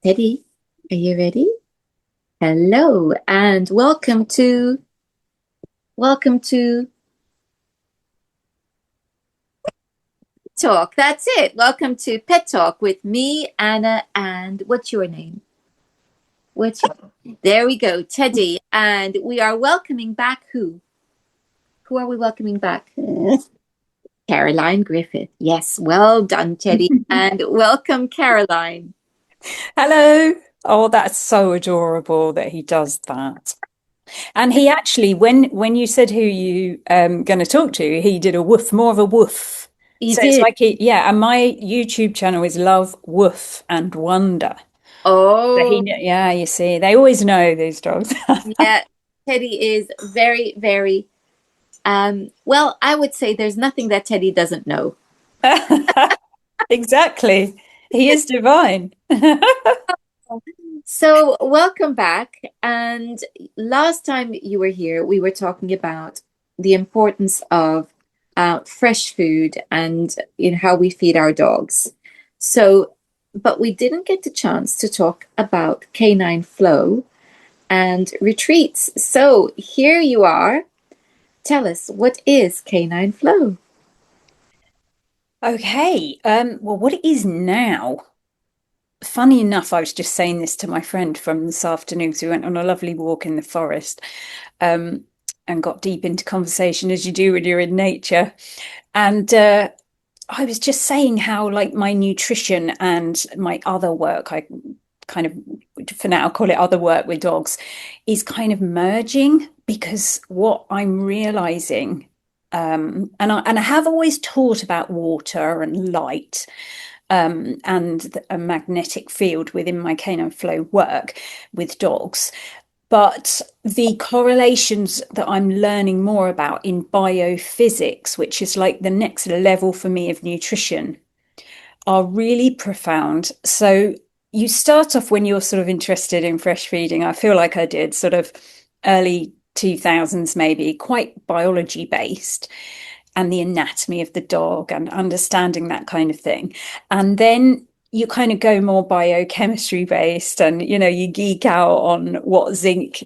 Teddy, are you ready? Hello and welcome to Talk. That's it. Welcome to Pet Talk with me, Anna, and what's your name? What's your There we go, Teddy. And we are welcoming back who? Who are we welcoming back? Caroline Griffith. Yes, well done, Teddy. And welcome, Caroline. Hello. Oh, that's so adorable that he does that. And he actually, when you said who you going to talk to, he did a woof, more of a woof. You So it's did. like yeah. And my YouTube channel is Love, Woof, and Wonder. So Oh, yeah, you see, they always know these dogs. yeah. Teddy is very, very well, I would say there's nothing that Teddy doesn't know. Exactly. He is divine. So, welcome back. And last time you were here, we were talking about the importance of fresh food and how we feed our dogs. So, but we didn't get the chance to talk about Canine Flow and retreats. So, here you are. Tell us, what is Canine Flow? Okay. Well, what it is now, funny enough, I was just saying this to my friend from this afternoon. So we went on a lovely walk in the forest, um, and got deep into conversation as you do when you're in nature. And I was just saying how, like, my nutrition and my other work, I kind of, for now, call it other work with dogs, is kind of merging because what I'm realizing. And I have always taught about water and light, and a magnetic field within my canine flow work with dogs. But the correlations that I'm learning more about in biophysics, which is like the next level for me of nutrition, are really profound. So you start off when you're sort of interested in fresh feeding. I feel like I did sort of early 2000s, maybe quite biology based and the anatomy of the dog and understanding that kind of thing. And then you kind of go more biochemistry based and you geek out on what zinc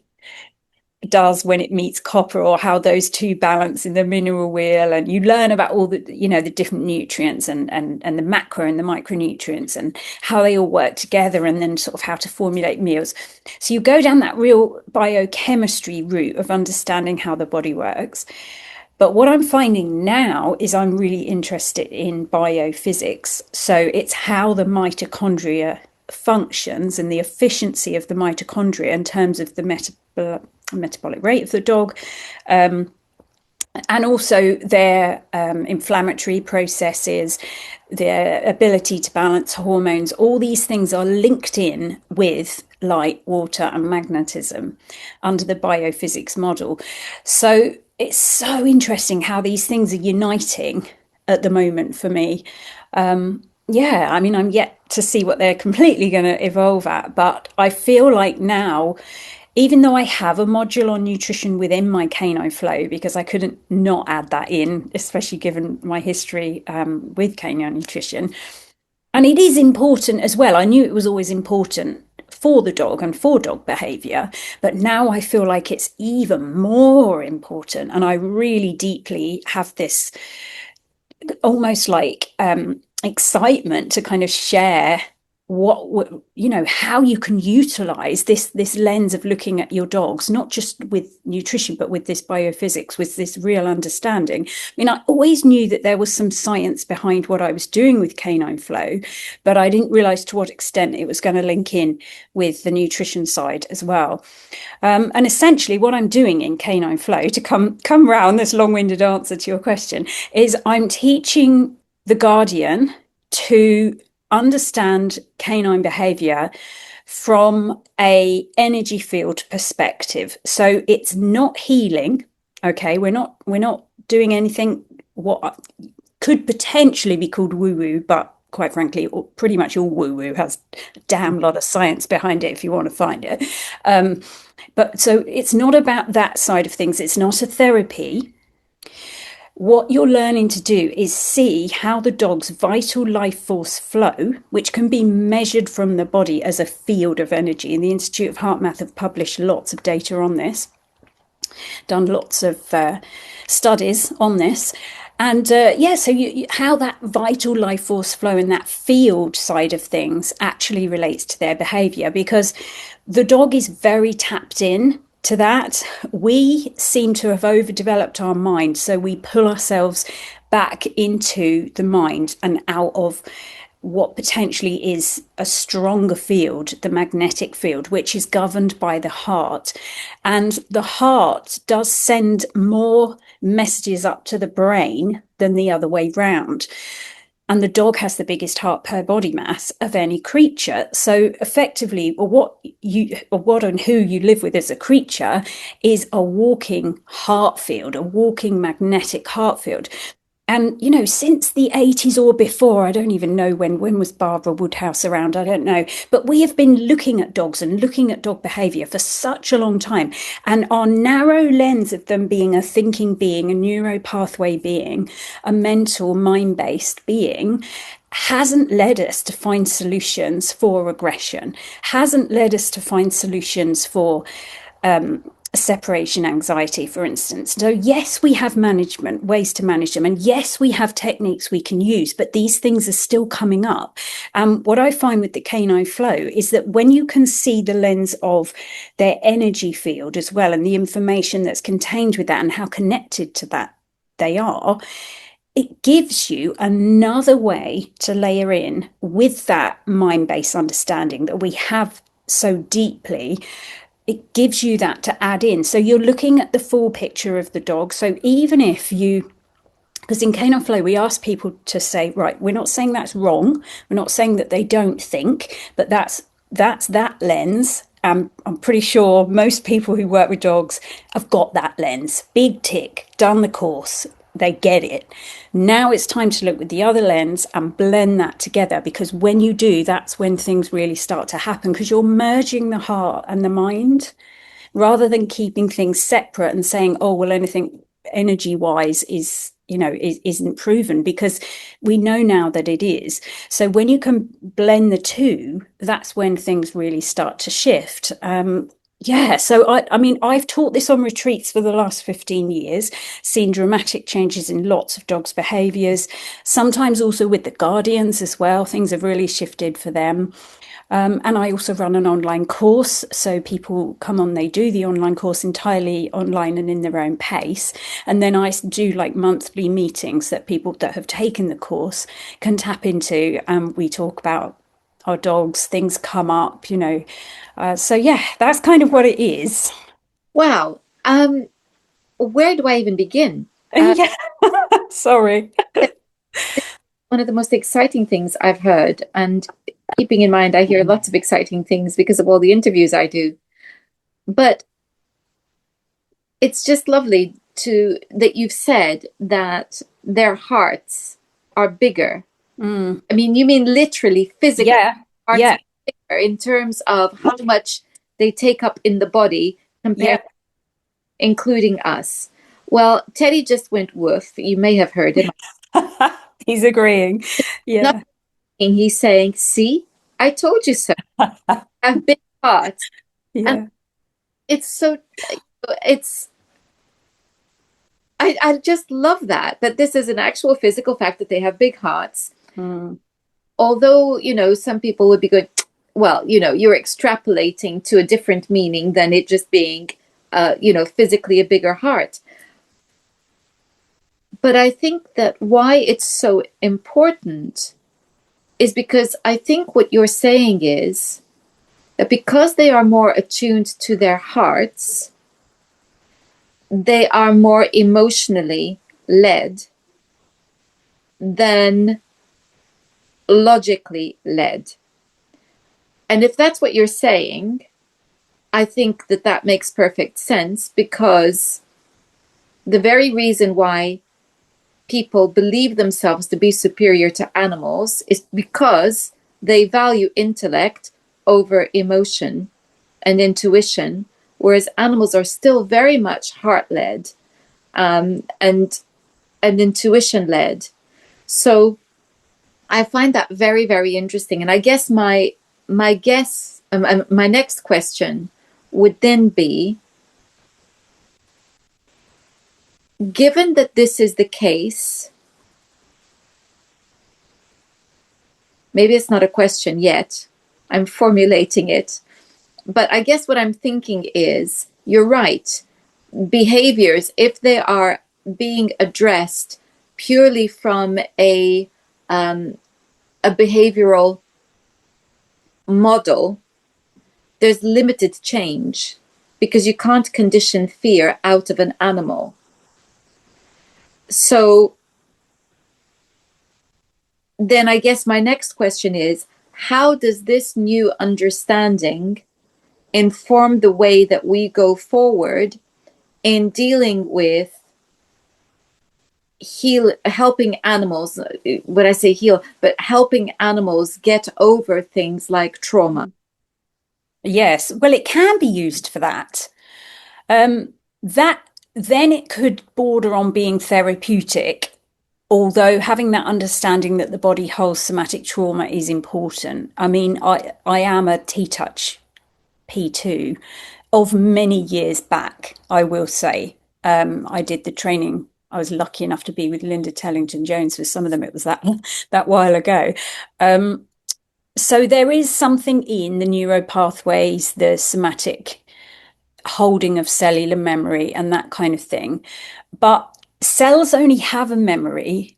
does when it meets copper or how those two balance in the mineral wheel, and you learn about all the different nutrients and the macro and the micronutrients and how they all work together, and then sort of how to formulate meals. So you go down that real biochemistry route of understanding how the body works. But what I'm finding now is I'm really interested in biophysics. So it's how the mitochondria functions and the efficiency of the mitochondria in terms of the metabolic rate of the dog, and also their inflammatory processes, their ability to balance hormones. All these things are linked in with light, water, and magnetism under the biophysics model. So it's so interesting how these things are uniting at the moment for me. Yeah, I mean, I'm yet to see what they're completely going to evolve at, but I feel like now, even though I have a module on nutrition within my Canine Flow, because I couldn't not add that in, especially given my history with canine nutrition. And it is important as well. I knew it was always important for the dog and for dog behavior, but now I feel like it's even more important. And I really deeply have this almost like excitement to kind of share how you can utilize this lens of looking at your dogs, not just with nutrition but with this biophysics, with this real understanding. I mean, I always knew that there was some science behind what I was doing with Canine Flow, but I didn't realize to what extent it was going to link in with the nutrition side as well. And essentially what I'm doing in Canine Flow, to come round this long-winded answer to your question, is I'm teaching the guardian to understand canine behavior from a energy field perspective. So it's not healing. Okay, we're not doing anything what could potentially be called woo woo, but quite frankly, pretty much all woo woo has a damn lot of science behind it if you want to find it. But so it's not about that side of things. It's not a therapy. What you're learning to do is see how the dog's vital life force flow, which can be measured from the body as a field of energy. And the Institute of Heart Math have published lots of data on this, done lots of studies on this. And how that vital life force flow and that field side of things actually relates to their behavior, because the dog is very tapped in to that. We seem to have overdeveloped our mind, so we pull ourselves back into the mind and out of what potentially is a stronger field, the magnetic field, which is governed by the heart. And the heart does send more messages up to the brain than the other way round. And the dog has the biggest heart per body mass of any creature. So effectively, what and who you live with as a creature is a walking heart field, a walking magnetic heart field. And, you know, since the 80s or before, I don't even know when was Barbara Woodhouse around, I don't know. But we have been looking at dogs and looking at dog behaviour for such a long time. And our narrow lens of them being a thinking being, a neuropathway being, a mental, mind-based being, hasn't led us to find solutions for aggression, hasn't led us to find solutions for separation anxiety, for instance. So yes, we have management ways to manage them, and yes, we have techniques we can use, but these things are still coming up. What I find with the Canine Flow is that when you can see the lens of their energy field as well, and the information that's contained with that and how connected to that they are, it gives you another way to layer in with that mind-based understanding that we have so deeply. It gives you that to add in. So you're looking at the full picture of the dog. So even if you, because in Canine Flow, we ask people to say, right, we're not saying that's wrong. We're not saying that they don't think, but that's that lens. I'm pretty sure most people who work with dogs have got that lens. Big tick, done the course. They get it. Now it's time to look with the other lens and blend that together, because when you do, that's when things really start to happen, because you're merging the heart and the mind rather than keeping things separate and saying, oh, well, anything energy wise isn't proven, because we know now that it is. So when you can blend the two, that's when things really start to shift. So I mean, I've taught this on retreats for the last 15 years, seen dramatic changes in lots of dogs' behaviours, sometimes also with the guardians as well. Things have really shifted for them. And I also run an online course. So people come on, they do the online course entirely online and in their own pace. And then I do like monthly meetings that people that have taken the course can tap into. And we talk about our dogs, things come up, that's kind of what it is. Wow. Where do I even begin? Yeah, sorry. One of the most exciting things I've heard, and keeping in mind, I hear lots of exciting things because of all the interviews I do. But it's just lovely that you've said that their hearts are bigger. I mean, you mean literally, physically, hearts are bigger in terms of how much they take up in the body compared, including us. Well, Teddy just went woof. You may have heard him. He's agreeing. Yeah. He's saying, see, I told you so. I've big hearts. Yeah. And I just love that this is an actual physical fact that they have big hearts. Although, some people would be going, well, you're extrapolating to a different meaning than it just being, physically a bigger heart. But I think that why it's so important is because I think what you're saying is that because they are more attuned to their hearts, they are more emotionally led than logically led. And if that's what you're saying, I think that makes perfect sense, because the very reason why people believe themselves to be superior to animals is because they value intellect over emotion and intuition, whereas animals are still very much heart-led. And and intuition led. So I find that very, very interesting. And I guess my next question would then be, given that this is the case, maybe it's not a question yet, I'm formulating it, but I guess what I'm thinking is, you're right, behaviors, if they are being addressed purely from a behavioral model, there's limited change because you can't condition fear out of an animal. So then I guess my next question is, how does this new understanding inform the way that we go forward in dealing with helping animals, when I say heal, but helping animals get over things like trauma? Yes, well, it can be used for that. That then it could border on being therapeutic, although having that understanding that the body holds somatic trauma is important. I mean, I am a T-Touch P2 of many years back, I will say. I did the training. I was lucky enough to be with Linda Tellington Jones. For some of them, it was that while ago. So there is something in the neuro pathways, the somatic holding of cellular memory and that kind of thing. But cells only have a memory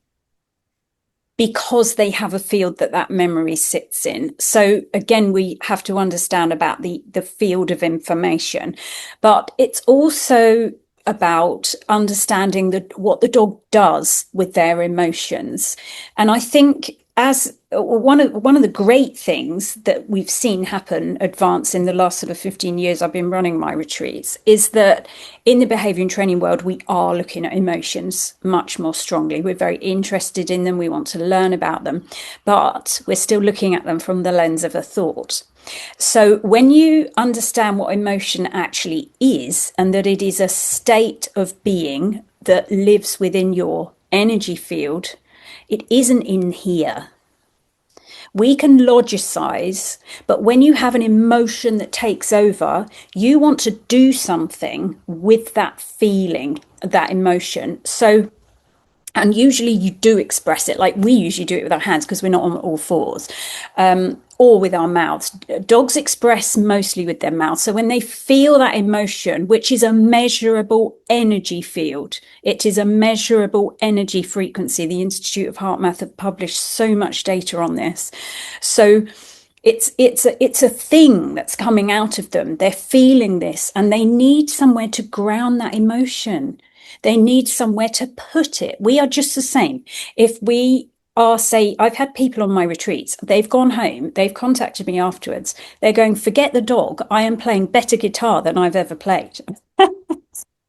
because they have a field that memory sits in. So again, we have to understand about the field of information, but it's also about understanding what the dog does with their emotions. And I think as one of the great things that we've seen happen advance in the last sort of 15 years I've been running my retreats is that in the behavior and training world, we are looking at emotions much more strongly. We're very interested in them. We want to learn about them, but we're still looking at them from the lens of a thought. So when you understand what emotion actually is, and that it is a state of being that lives within your energy field, it isn't in here. We can logicize, but when you have an emotion that takes over, you want to do something with that feeling, that emotion. So, and usually you do express it, like we usually do it with our hands because we're not on all fours, or with our mouths. Dogs express mostly with their mouths. So when they feel that emotion, which is a measurable energy field, it is a measurable energy frequency. The Institute of Heart Math have published so much data on this. So it's a thing that's coming out of them. They're feeling this and they need somewhere to ground that emotion. They need somewhere to put it. We are just the same. If we are, say, I've had people on my retreats, they've gone home, they've contacted me afterwards. They're going, forget the dog. I am playing better guitar than I've ever played.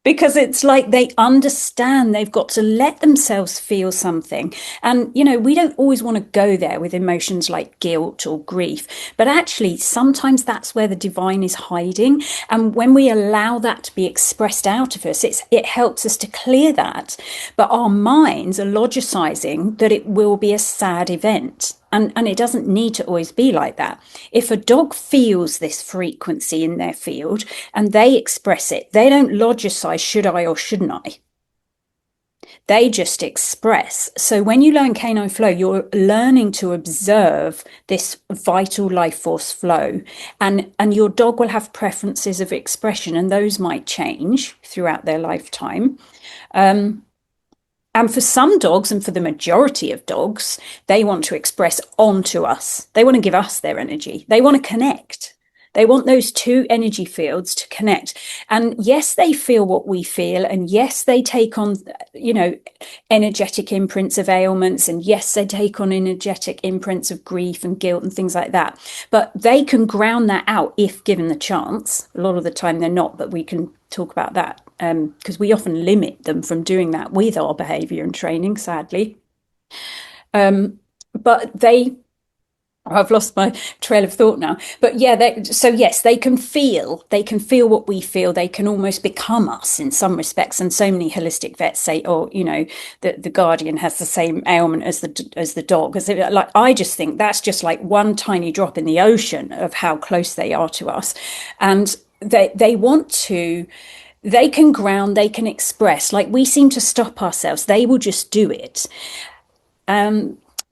Because it's like they understand they've got to let themselves feel something. And, you know, we don't always want to go there with emotions like guilt or grief, but actually sometimes that's where the divine is hiding. And when we allow that to be expressed out of us, it helps us to clear that. But our minds are logicizing that it will be a sad event. And it doesn't need to always be like that. If a dog feels this frequency in their field and they express it, they don't logicize, should I or shouldn't I? They just express. So when you learn Canine Flow, you're learning to observe this vital life force flow. And your dog will have preferences of expression, and those might change throughout their lifetime. And for some dogs, and for the majority of dogs, they want to express onto us. They want to give us their energy. They want to connect. They want those two energy fields to connect. And yes, they feel what we feel. And yes, they take on, you know, energetic imprints of ailments. And yes, they take on energetic imprints of grief and guilt and things like that. But they can ground that out if given the chance. A lot of the time they're not, but we can talk about that. Because we often limit them from doing that with our behavior and training, sadly. But they I've lost my trail of thought now. But yeah, so yes, they can feel what we feel. They can almost become us in some respects. And so many holistic vets say, oh, you know, the guardian has the same ailment as the dog. Like, I just think that's just like one tiny drop in the ocean of how close they are to us. And they want to, they can ground, they can express. Like, we seem to stop ourselves. They will just do it.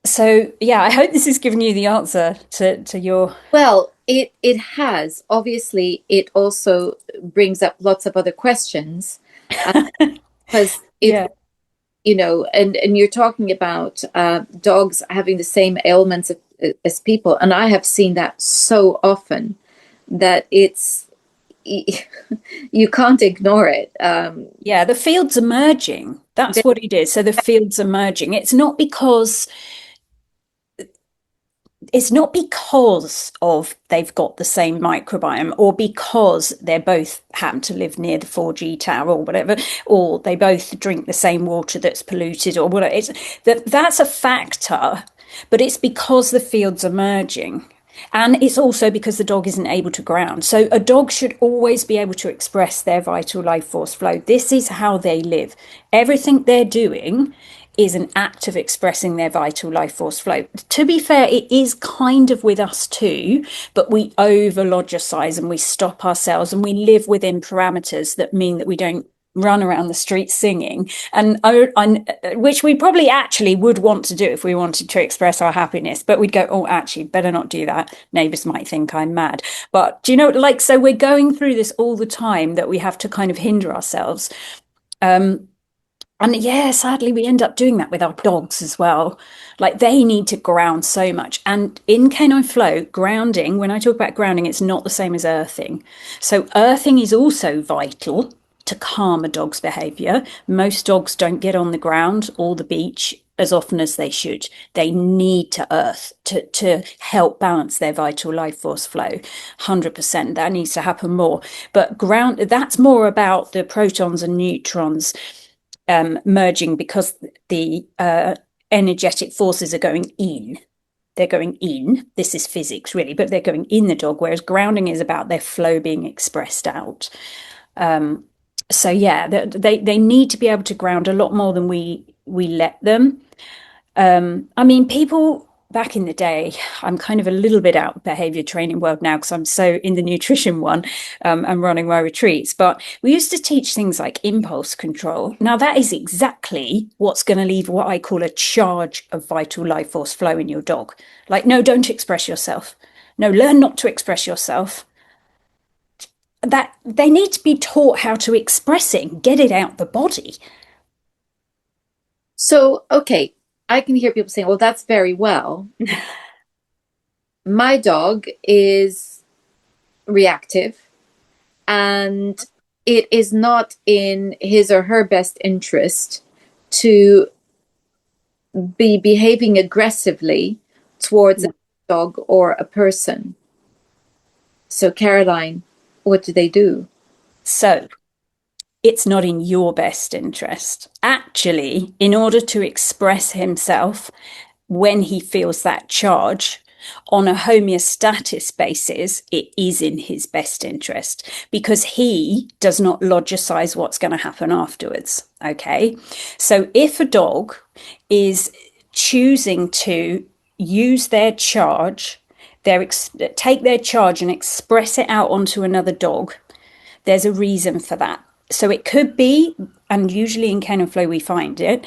So yeah, I hope this has given you the answer to your. Well, it has. Obviously, it also brings up lots of other questions, because it, Yeah. and you're talking about dogs having the same ailments as people, and I have seen that so often that it's you can't ignore it. Yeah, the field's emerging. That's what it is. So the field's emerging. It's not because of they've got the same microbiome, or because they're both happen to live near the 4G tower or whatever, or they both drink the same water that's polluted or whatever. That's a factor, but it's because the field's emerging. And it's also because the dog isn't able to ground. So a dog should always be able to express their vital life force flow. This is how they live. Everything they're doing is an act of expressing their vital life force flow. To be fair, it is kind of with us too, but we overlogicize and we stop ourselves and we live within parameters that mean that we don't run around the streets singing, and which we probably actually would want to do if we wanted to express our happiness, but we'd go, oh, actually better not do that, neighbors might think I'm mad. But do you know, like, so we're going through this all the time that we have to kind of hinder ourselves. And yeah, sadly, we end up doing that with our dogs as well. Like, they need to ground so much. And in Canine Flow, grounding, when I talk about grounding, it's not the same as earthing. So earthing is also vital to calm a dog's behavior. Most dogs don't get on the ground or the beach as often as they should. They need to earth to help balance their vital life force flow. 100%. That needs to happen more. But ground, that's more about the protons and neutrons merging, because the energetic forces are going in. They're going in. This is physics, really, but they're going in the dog, whereas grounding is about their flow being expressed out. So yeah, they need to be able to ground a lot more than we let them. I mean, people back in the day, I'm kind of a little bit out of behavior training world now because I'm so in the nutrition one, and running my retreats. But we used to teach things like impulse control. Now, that is exactly what's going to leave what I call a charge of vital life force flow in your dog. Like, no, don't express yourself. No, learn not to express yourself. That they need to be taught how to express it and get it out the body. So, okay, I can hear people saying, well, that's very well. My dog is reactive, and it is not in his or her best interest to be behaving aggressively towards a dog or a person. So, Caroline, what do they do? So it's not in your best interest. Actually, in order to express himself when he feels that charge on a homeostasis basis, it is in his best interest, because he does not logicize what's going to happen afterwards. Okay. So if a dog is choosing to use their charge, take their charge and express it out onto another dog, there's a reason for that. So it could be, and usually in Canine Flow we find it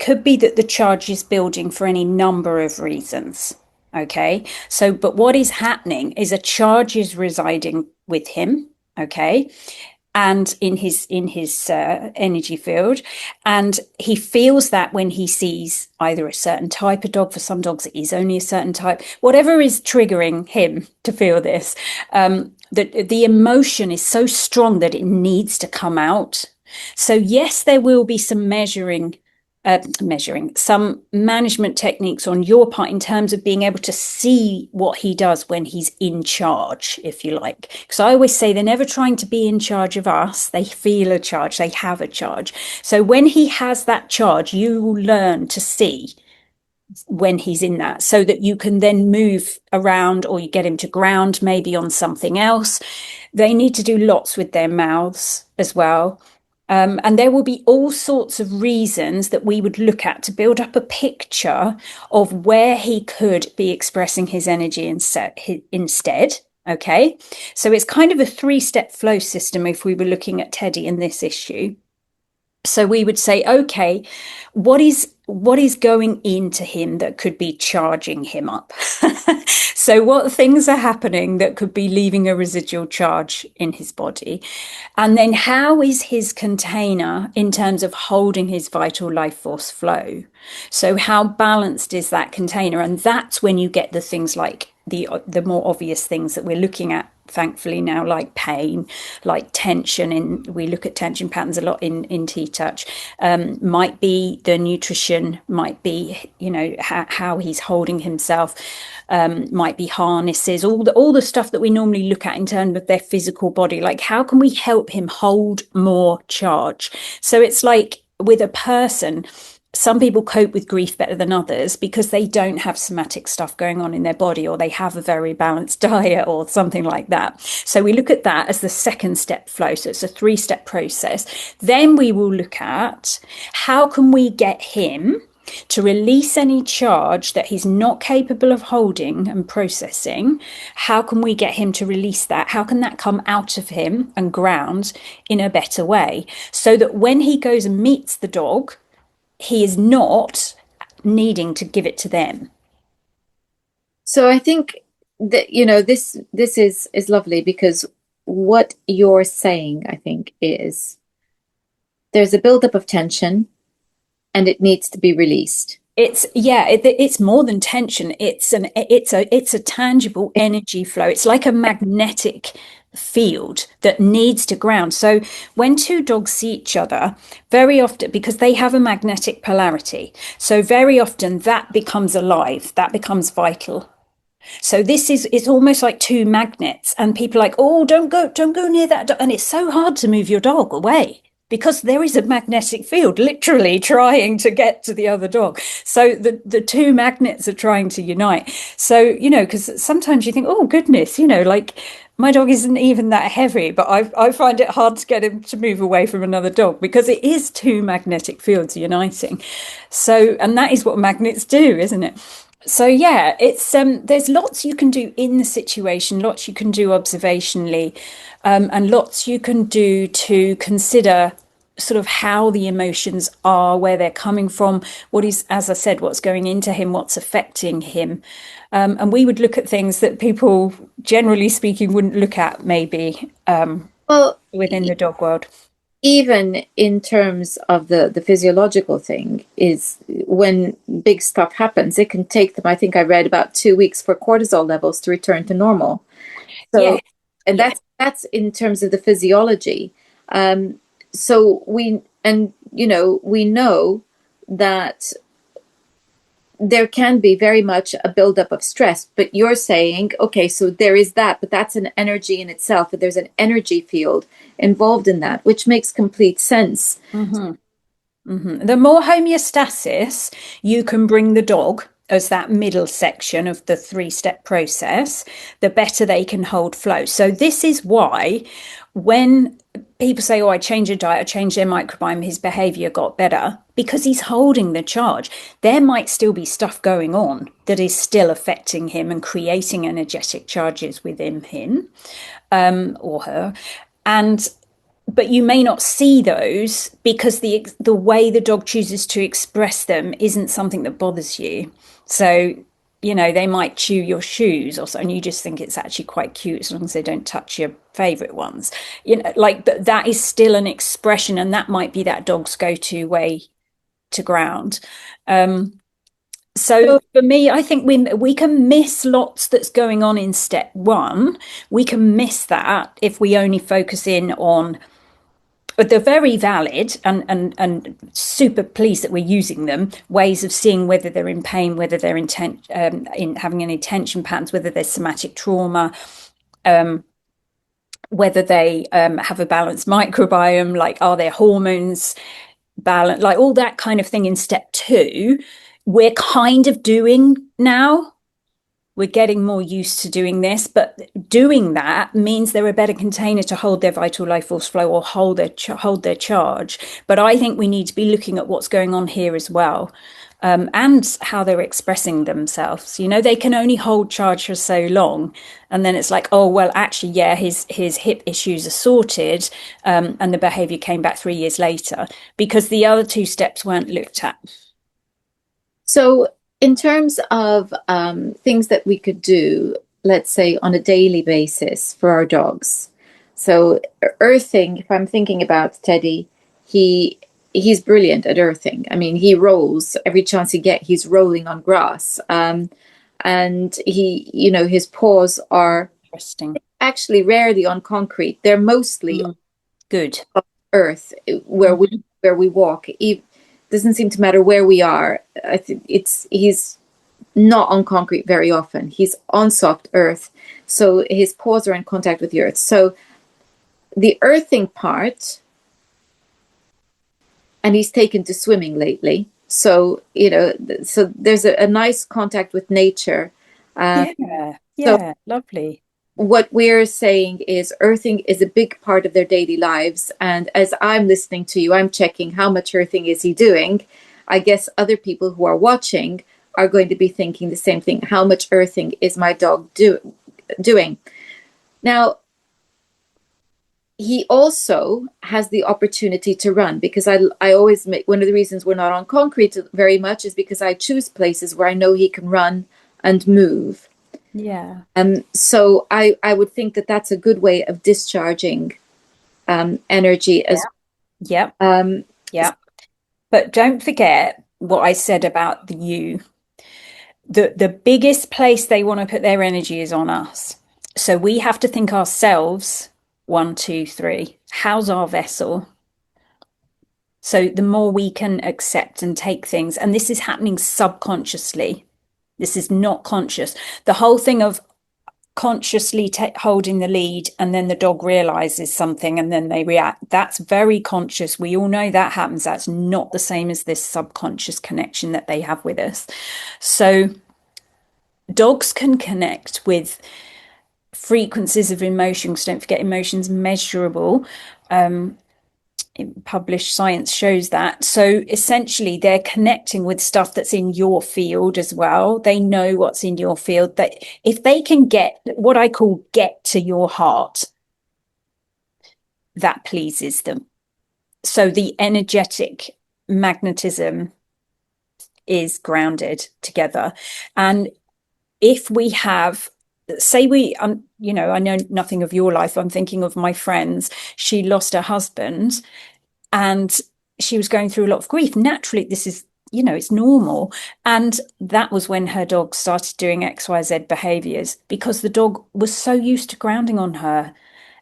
could be that the charge is building for any number of reasons. Okay. So, but what is happening is a charge is residing with him. Okay. And in his energy field, and he feels that when he sees either a certain type of dog. For some dogs it is only a certain type, whatever is triggering him to feel this, the emotion is so strong that it needs to come out. So yes, there will be some measuring some management techniques on your part in terms of being able to see what he does when he's in charge, if you like. Because I always say they're never trying to be in charge of us. They feel a charge. They have a charge. So when he has that charge, you will learn to see when he's in that, so that you can then move around, or you get him to ground maybe on something else. They need to do lots with their mouths as well. And there will be all sorts of reasons that we would look at to build up a picture of where he could be expressing his energy instead. Okay, so it's kind of a 3-step flow system if we were looking at Teddy in this issue. So we would say, okay, what is going into him that could be charging him up? So what things are happening that could be leaving a residual charge in his body? And then how is his container in terms of holding his vital life force flow? So how balanced is that container? And that's when you get the things like the more obvious things that we're looking at, thankfully now, like pain, like tension. We look at tension patterns a lot in T-Touch. Might be the nutrition, might be, you know, how he's holding himself, might be harnesses, all the stuff that we normally look at in terms of their physical body. Like, how can we help him hold more charge? So it's like with a person, some people cope with grief better than others because they don't have somatic stuff going on in their body, or they have a very balanced diet or something like that. So we look at that as the second step flow. So it's a 3-step process. Then we will look at how can we get him to release any charge that he's not capable of holding and processing. How can we get him to release that? How can that come out of him and ground in a better way, so that when he goes and meets the dog, he is not needing to give it to them. So I think that, you know, this is lovely, because what you're saying, I think, is there's a buildup of tension and it needs to be released. It's more than tension. It's a tangible energy flow. It's like a magnetic field that needs to ground. So when two dogs see each other, very often, because they have a magnetic polarity, so very often that becomes alive, that becomes vital. So it's almost like two magnets, and people are like, oh, don't go near that dog. And it's so hard to move your dog away, because there is a magnetic field literally trying to get to the other dog. So the two magnets are trying to unite. So, you know, because sometimes you think, oh, goodness, you know, like my dog isn't even that heavy, but I find it hard to get him to move away from another dog, because it is two magnetic fields uniting. So, and that is what magnets do, isn't it? So yeah, it's there's lots you can do in the situation, lots you can do observationally, and lots you can do to consider sort of how the emotions are, where they're coming from, what is, as I said, what's going into him, what's affecting him. And we would look at things that people, generally speaking, wouldn't look at maybe Well, within the dog world. even in terms of the physiological thing, is when big stuff happens, it can take them, I think I read, about 2 weeks for cortisol levels to return to normal. So, Yeah, and yeah. that's in terms of the physiology. So we know that there can be very much a buildup of stress, but you're saying, okay, so there is that, but that's an energy in itself, but there's an energy field involved in that, which makes complete sense. Mm-hmm. Mm-hmm. The more homeostasis you can bring the dog as that middle section of the 3-step process, the better they can hold flow. So this is why when people say, oh, I changed a diet, I changed their microbiome, his behavior got better, because he's holding the charge. There might still be stuff going on that is still affecting him and creating energetic charges within him or her. But you may not see those because the way the dog chooses to express them isn't something that bothers you. So, you know, they might chew your shoes or so, and you just think it's actually quite cute as long as they don't touch your favorite ones. You know, like, but that is still an expression, and that might be that dog's go-to way to ground. So So, for me, I think we can miss lots that's going on in step 1. We can miss that if we only focus in on, but they're very valid and super pleased that we're using them, ways of seeing whether they're in pain, whether they're in having any tension patterns, whether there's somatic trauma, whether they have a balanced microbiome, like are their hormones balanced, like all that kind of thing in step 2. we're kind of doing now. We're getting more used to doing this, but doing that means they're a better container to hold their vital life force flow or hold their charge. But I think we need to be looking at what's going on here as well, and how they're expressing themselves. You know, they can only hold charge for so long, and then it's like, oh well, actually, yeah, his hip issues are sorted, and the behaviour came back 3 years later because the other two steps weren't looked at. So, in terms of things that we could do, let's say on a daily basis for our dogs. So, earthing, if I'm thinking about Teddy, he he's brilliant at earthing. I mean, he rolls every chance he get. He's rolling on grass, and his paws are Interesting. actually rarely on concrete. They're mostly Good. on earth where we walk. Doesn't seem to matter where we are. I think he's not on concrete very often. He's on soft earth, so his paws are in contact with the earth. So the earthing part, and he's taken to swimming lately. So so there's a nice contact with nature. Yeah, So yeah, lovely. what we're saying is earthing is a big part of their daily lives. And as I'm listening to you, I'm checking how much earthing is he doing. I guess other people who are watching are going to be thinking the same thing. How much earthing is my dog doing? Now, he also has the opportunity to run, because I always make, one of the reasons we're not on concrete very much is because I choose places where I know he can run and move. Yeah. So I would think that that's a good way of discharging energy as Yeah. um, Yeah. But don't forget what I said about the you. The biggest place they want to put their energy is on us. So we have to think ourselves, one, two, three. How's our vessel? So the more we can accept and take things, and this is happening subconsciously. This is not conscious. The whole thing of consciously holding the lead and then the dog realizes something and then they react, that's very conscious. We all know that happens. That's not the same as this subconscious connection that they have with us. So dogs can connect with frequencies of emotions. Don't forget, emotions measurable. Published science shows that. So essentially they're connecting with stuff that's in your field as well. They know what's in your field. That if they can get what I call get to your heart, that pleases them. So the energetic magnetism is grounded together. And if we have, say we I know nothing of your life, I'm thinking of my friends. She lost her husband and she was going through a lot of grief. Naturally, this is, it's normal. And that was when her dog started doing XYZ behaviors, because the dog was so used to grounding on her.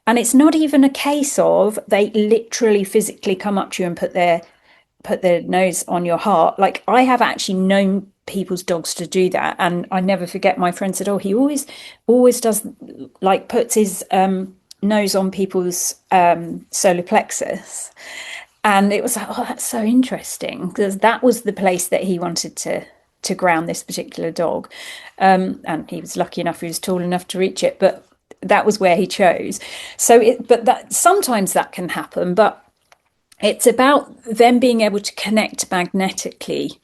And it's not even a case of they literally physically come up to you and put their nose on your heart. Like, I have actually known people's dogs to do that, and I never forget my friend said, oh, he always does, like, puts his nose on people's solar plexus. And it was like, oh, that's so interesting, because that was the place that he wanted to ground this particular dog. And he was lucky enough, he was tall enough to reach it, but that was where he chose. But that sometimes that can happen, but it's about them being able to connect magnetically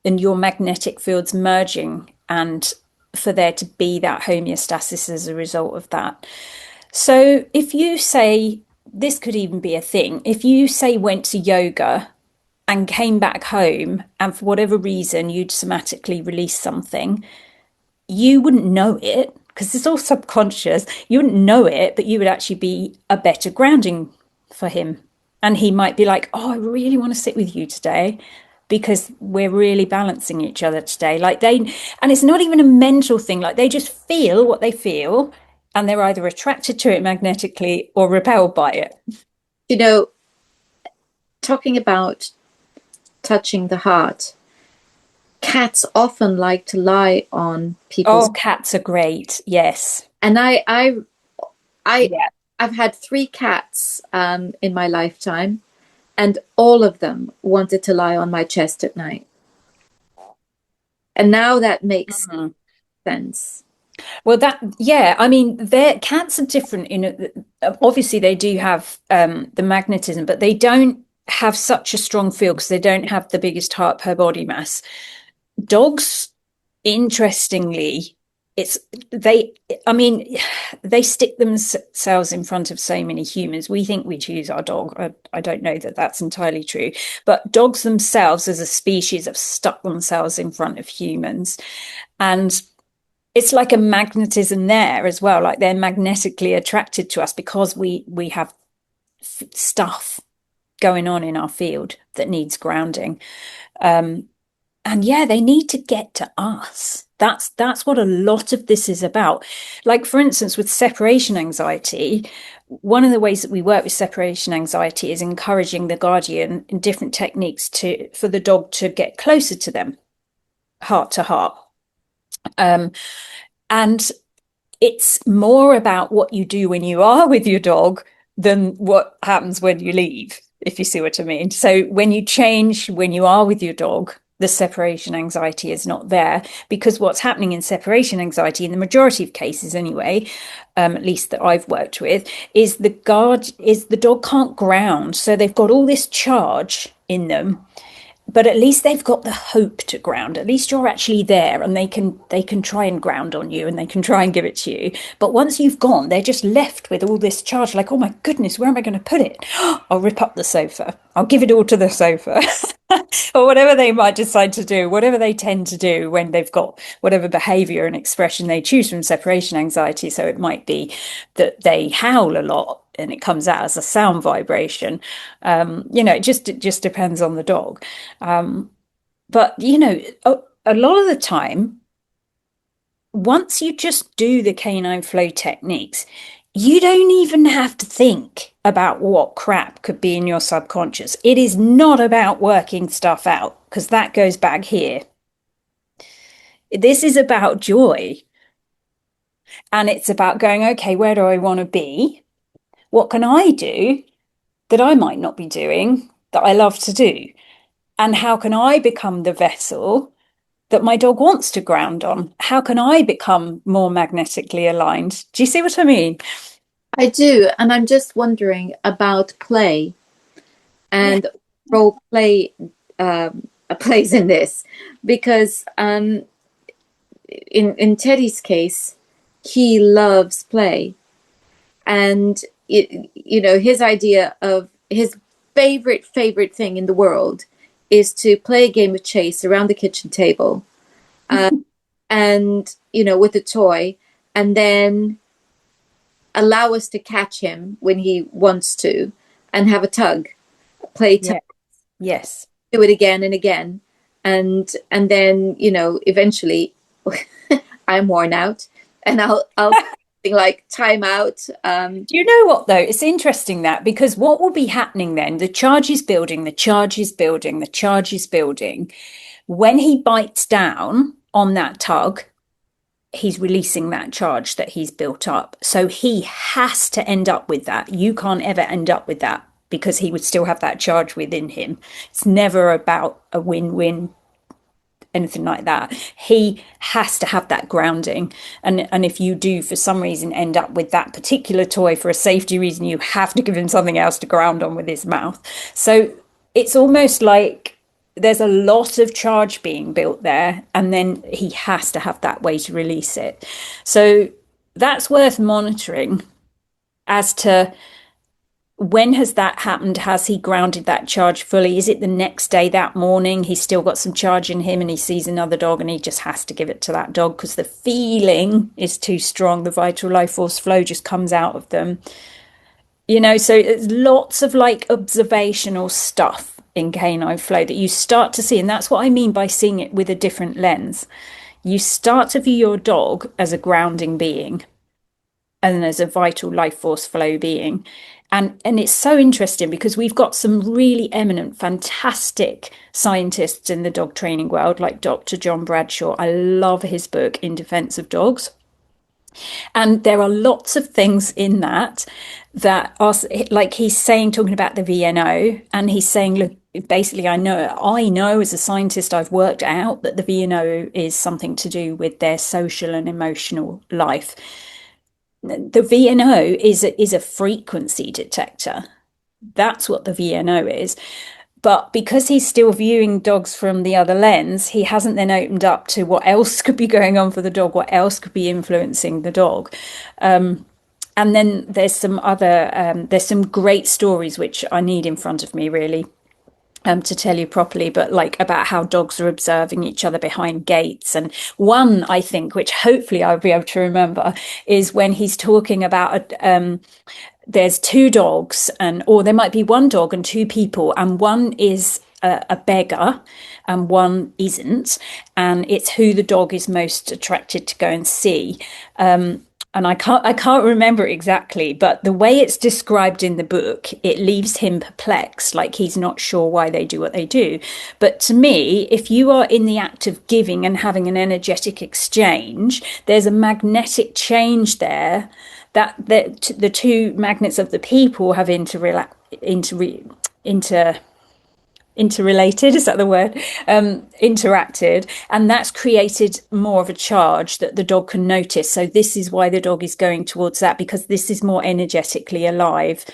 and your magnetic fields merging, and for there to be that homeostasis as a result of that. So if you say, this could even be a thing, if you say went to yoga and came back home and for whatever reason you'd somatically release something, you wouldn't know it because it's all subconscious. You wouldn't know it, but you would actually be a better grounding for him. And he might be like, oh, I really want to sit with you today because we're really balancing each other today. And it's not even a mental thing. Like, they just feel what they feel and they're either attracted to it magnetically or repelled by it. Talking about touching the heart, cats often like to lie on people's. Oh, cats are great. Yes. And I've Yeah. had 3 cats in my lifetime, and all of them wanted to lie on my chest at night. And now that makes Mhm. sense. Well, yeah, I mean, their cats are different obviously they do have the magnetism, but they don't have such a strong feel because they don't have the biggest heart per body mass. Dogs, interestingly, it's they, I mean, they stick themselves in front of so many humans. We think we choose our dog. I don't know that that's entirely true, but dogs themselves as a species have stuck themselves in front of humans. And it's like a magnetism there as well. Like they're magnetically attracted to us because we have stuff going on in our field that needs grounding. Um, and yeah, they need to get to us. That's what a lot of this is about. Like for instance, with separation anxiety, one of the ways that we work with separation anxiety is encouraging the guardian in different techniques to for the dog to get closer to them, heart to heart. Um, and it's more about what you do when you are with your dog than what happens when you leave, if you see what I mean. So when you change, when you are with your dog, the separation anxiety is not there because what's happening in separation anxiety, in the majority of cases anyway, at least that I've worked with, is the dog can't ground. So they've got all this charge in them, but at least they've got the hope to ground. At least you're actually there and they can try and ground on you and they can try and give it to you. But once you've gone, they're just left with all this charge, like, oh my goodness, where am I going to put it? I'll rip up the sofa. I'll give it all to the sofa. Or whatever they might decide to do, whatever they tend to do when they've got whatever behavior and expression they choose from separation anxiety. So it might be that they howl a lot and it comes out as a sound vibration. It just depends on the dog. But a lot of the time, once you just do the canine flow techniques, you don't even have to think about what crap could be in your subconscious. It is not about working stuff out because that goes back here. This is about joy. And it's about going, okay, where do I want to be? What can I do that I might not be doing that I love to do? And how can I become the vessel that my dog wants to ground on? How can I become more magnetically aligned? Do you see what I mean? I do, and I'm just wondering about play Yeah. and role play plays in this because in Teddy's case, he loves play, and his idea of his favorite thing in the world is to play a game of chase around the kitchen table, uh, and with a toy, and then allow us to catch him when he wants to, and have a play tug, Yeah. Yes. do it again and again, and then eventually I'm worn out, and I'll like time out. Do you know what though? It's interesting that because what will be happening then, the charge is building, the charge is building, the charge is building. When he bites down on that tug, he's releasing that charge that he's built up. So he has to end up with that. You can't ever end up with that because he would still have that charge within him. It's never about a win-win, anything like that. He has to have that grounding. And if you do for some reason end up with that particular toy for a safety reason, you have to give him something else to ground on with his mouth. So it's almost like there's a lot of charge being built there, and then he has to have that way to release it. So that's worth monitoring as to when has that happened? Has he grounded that charge fully? Is it the next day, that morning, he's still got some charge in him and he sees another dog and he just has to give it to that dog because the feeling is too strong. The vital life force flow just comes out of them. So there's lots of like observational stuff in canine flow that you start to see. And that's what I mean by seeing it with a different lens. You start to view your dog as a grounding being and as a vital life force flow being. And it's so interesting because we've got some really eminent, fantastic scientists in the dog training world, like Dr. John Bradshaw. I love his book, In Defense of Dogs. And there are lots of things in that are like he's saying, talking about the VNO, and he's saying, look, basically I know as a scientist, I've worked out that the VNO is something to do with their social and emotional life. The VNO is a frequency detector. That's what the VNO is. But because he's still viewing dogs from the other lens, he hasn't then opened up to what else could be going on for the dog, what else could be influencing the dog. And then there's some great stories which I need in front of me really, to tell you properly, but like about how dogs are observing each other behind gates. And one, I think, which hopefully I'll be able to remember, is when he's talking about there's two dogs, or there might be one dog and two people, and one is a beggar and one isn't, and it's who the dog is most attracted to go and see. And I can't remember exactly, but the way it's described in the book, it leaves him perplexed, like he's not sure why they do what they do. But to me, if you are in the act of giving and having an energetic exchange, there's a magnetic change there that the two magnets of the people have interrelated, is that the word, interacted, and that's created more of a charge that the dog can notice. So this is why the dog is going towards that, because this is more energetically alive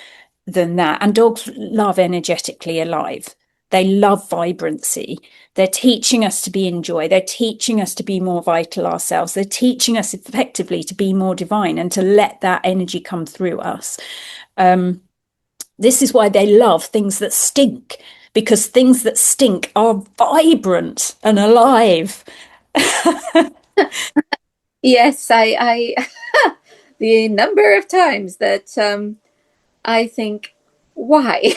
than that. And dogs love energetically alive. They love vibrancy. They're teaching us to be in joy. They're teaching us to be more vital ourselves. They're teaching us effectively to be more divine and to let that energy come through us. This is why they love things that stink, because things that stink are vibrant and alive. Yes, the number of times that I think, why?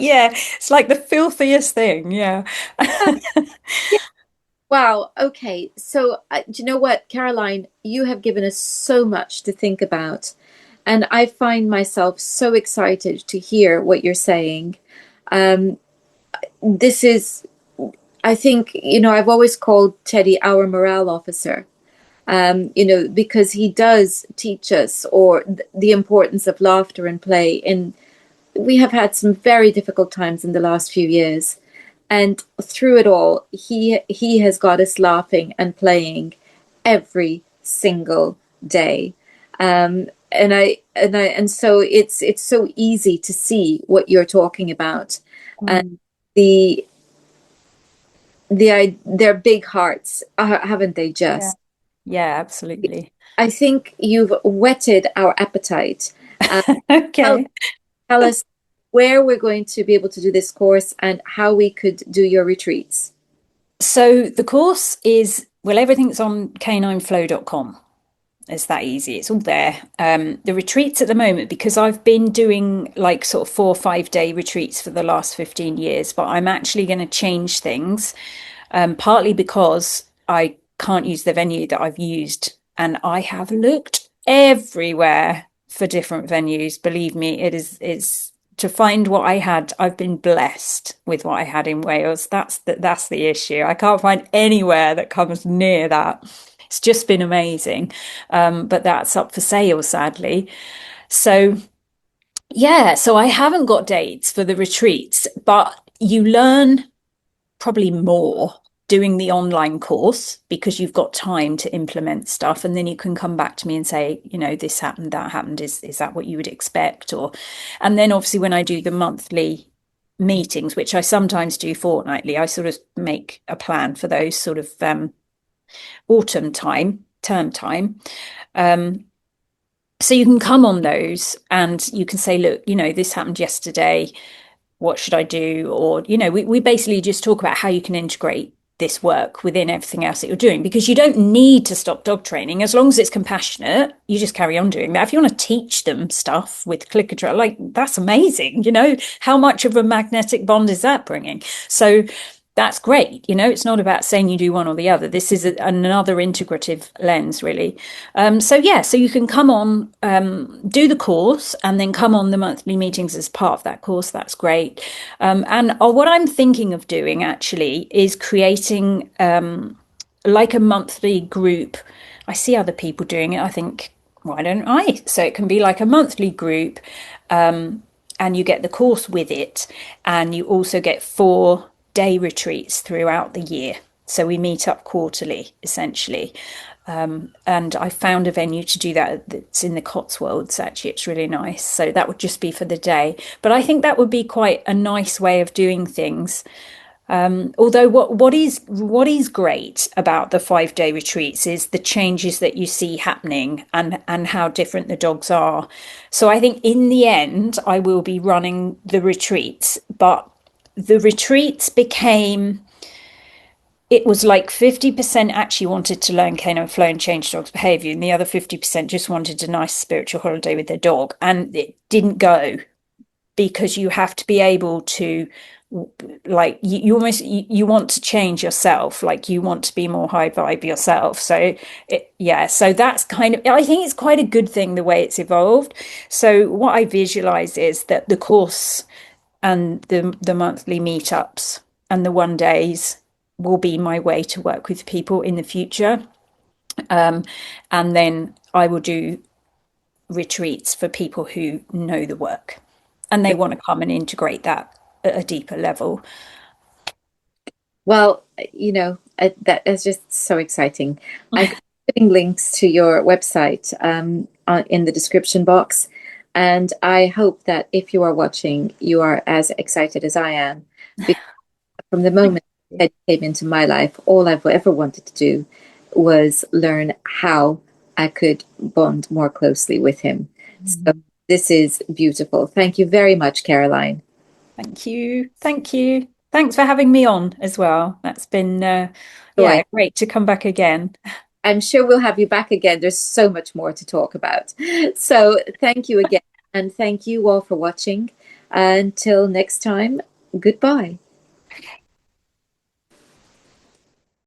Yeah, it's like the filthiest thing. Yeah. Yeah. Wow. Okay. So, do you know what, Caroline? You have given us so much to think about. And I find myself so excited to hear what you're saying. Um, this is, I think, I've always called Teddy our morale officer, because he does teach us or the importance of laughter and play. And we have had some very difficult times in the last few years. And through it all, he has got us laughing and playing every single day. And so it's so easy to see what you're talking about, and the their big hearts, haven't they Yeah. just? Yeah, absolutely. I think you've whetted our appetite. Uh, tell, Okay. tell us where we're going to be able to do this course and how we could do your retreats. So the course is, well, everything's on canineflow.com. It's that easy. It's all there. The retreats at the moment, because I've been doing like sort of 4 or 5 day retreats for the last 15 years, but I'm actually going to change things, partly because I can't use the venue that I've used. And I have looked everywhere for different venues. Believe me, it's to find what I had. I've been blessed with what I had in Wales. That's the issue. I can't find anywhere that comes near that. It's just been amazing. But that's up for sale, sadly. So, yeah, so I haven't got dates for the retreats, but you learn probably more doing the online course because you've got time to implement stuff, and then you can come back to me and say, this happened, that happened. Is that what you would expect? And then obviously when I do the monthly meetings, which I sometimes do fortnightly, I sort of make a plan for those sort of autumn time, term time. So you can come on those and you can say, look, this happened yesterday. What should I do? Or, we basically just talk about how you can integrate this work within everything else that you're doing, because you don't need to stop dog training. As long as it's compassionate, you just carry on doing that. If you want to teach them stuff with clicker trail, like, that's amazing. How much of a magnetic bond is that bringing? So that's great. It's not about saying you do one or the other. This is another integrative lens, really. So you can come on, do the course, and then come on the monthly meetings as part of that course. That's great. And what I'm thinking of doing actually is creating like a monthly group. I see other people doing it. I think, why don't I? So it can be like a monthly group. and you get the course with it, and you also get 4-day retreats throughout the year. So we meet up quarterly, essentially. And I found a venue to do that. It's in the Cotswolds, actually. It's really nice. So that would just be for the day. But I think that would be quite a nice way of doing things. Although what is great about the 5-day retreats is the changes that you see happening, and how different the dogs are. So I think in the end, I will be running the retreats, but the retreats became, it was like 50% actually wanted to learn Canine Flow and change dogs' behaviour, and the other 50% just wanted a nice spiritual holiday with their dog. And it didn't go, because you have to be able to, like, you almost, you want to change yourself, like you want to be more high vibe yourself. So yeah, so that's kind of, I think it's quite a good thing the way it's evolved. So what I visualize is that the course and the monthly meetups and the 1 days will be my way to work with people in the future. And then I will do retreats for people who know the work and they want to come and integrate that at a deeper level. Well, that is just so exciting. I'm putting links to your website in the description box. And I hope that if you are watching, you are as excited as I am. Because from the moment that came into my life, all I've ever wanted to do was learn how I could bond more closely with him. So this is beautiful. Thank you very much, Caroline. Thank you. Thank you. Thanks for having me on as well. That's been, Joy. yeah, great to come back again. I'm sure we'll have you back again. There's so much more to talk about. So thank you again. And thank you all for watching. Until next time, goodbye.